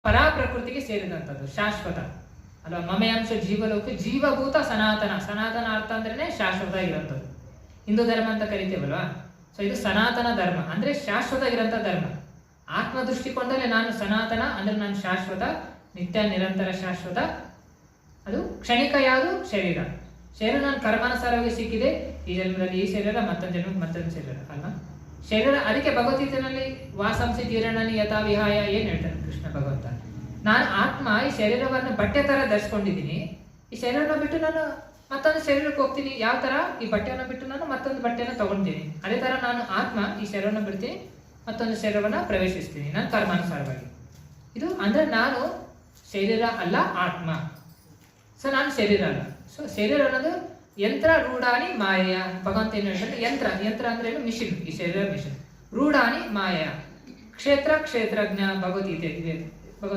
ಪರಾ ಪ್ರಕೃತಿಗೆ ಸೇರಿದಂಥದ್ದು, ಶಾಶ್ವತ ಅಲ್ವಾ. ಮಮೆಯಾಂಶ ಜೀವಲೋಕ, ಜೀವಭೂತ ಸನಾತನ. ಸನಾತನ ಅರ್ಥ ಅಂದ್ರೇನೆ ಶಾಶ್ವತ ಇರೋಂಥದ್ದು. ಹಿಂದೂ ಧರ್ಮ ಅಂತ ಕರಿತೇವಲ್ವಾ, ಸೊ ಇದು ಸನಾತನ ಧರ್ಮ ಅಂದ್ರೆ ಶಾಶ್ವತ ಇರೋಂಥ ಧರ್ಮ. ಆತ್ಮ ದೃಷ್ಟಿಕೊಂಡಲ್ಲಿ ನಾನು ಸನಾತನ ಅಂದ್ರೆ ನಾನು ಶಾಶ್ವತ, ನಿತ್ಯ ನಿರಂತರ ಶಾಶ್ವತ. ಅದು ಕ್ಷಣಿಕ ಯಾವುದು ಶರೀರ. ಶರೀರ ನಾನು ಕರ್ಮಾನುಸಾರವಾಗಿ ಸಿಕ್ಕಿದೆ. ಈ ಜನ್ಮದಲ್ಲಿ ಈ ಶರೀರ, ಮತ್ತೊಂದು ಜನ್ಮಕ್ಕೆ ಮತ್ತೊಂದು ಶರೀರ ಅಲ್ವಾ. ಶರೀರ ಅದಕ್ಕೆ ಭಗವದ್ಗೀತೆಯಲ್ಲಿ ವಾಸಂಸಿ ಜೀರ್ಣನಿ ಯಥಾ ವಿಹಾಯ ಏನ್ ಹೇಳ್ತಾನೆ ಕೃಷ್ಣ ಭಗವಂತ, ನಾನು ಆತ್ಮ ಈ ಶರೀರವನ್ನು ಬಟ್ಟೆ ತರ ಧರಿಸ್ಕೊಂಡಿದ್ದೀನಿ. ಈ ಶರೀರನ ಬಿಟ್ಟು ನಾನು ಮತ್ತೊಂದು ಶರೀರಕ್ಕೆ ಹೋಗ್ತೀನಿ. ಯಾವ ತರ ಈ ಬಟ್ಟೆಯನ್ನು ಬಿಟ್ಟು ನಾನು ಮತ್ತೊಂದು ಬಟ್ಟೆನ ತಗೊಂತೀನಿ, ಅದೇ ತರ ನಾನು ಆತ್ಮ ಈ ಶರೀರನ ಬಿಡ್ತೀನಿ, ಮತ್ತೊಂದು ಶರೀರವನ್ನ ಪ್ರವೇಶಿಸ್ತೀನಿ ನಾನು ಕರ್ಮಾನುಸಾರವಾಗಿ. ಇದು ಅಂದ್ರೆ ನಾನು ಶರೀರ ಅಲ್ಲ, ಆತ್ಮ. ಸೊ ನಾನು ಶರೀರ ಅಲ್ಲ. ಸೊ ಶರೀರ ಅನ್ನೋದು ಯಂತ್ರ. ರೂಢಾನಿ ಮಾಯ. ಭಗವಂತ ಏನು ಹೇಳ್ತಾರೆ, ಯಂತ್ರ. ಯಂತ್ರ ಅಂದ್ರೆ ಏನು, ಮಿಷಿನ್. ಈ ಶರೀರ ಮಿಷಿನ್. ರೂಢಾನಿ ಮಾಯ. ಕ್ಷೇತ್ರ ಕ್ಷೇತ್ರಜ್ಞ ಭಗವದ್ಗೀತೆ ಇದೆ.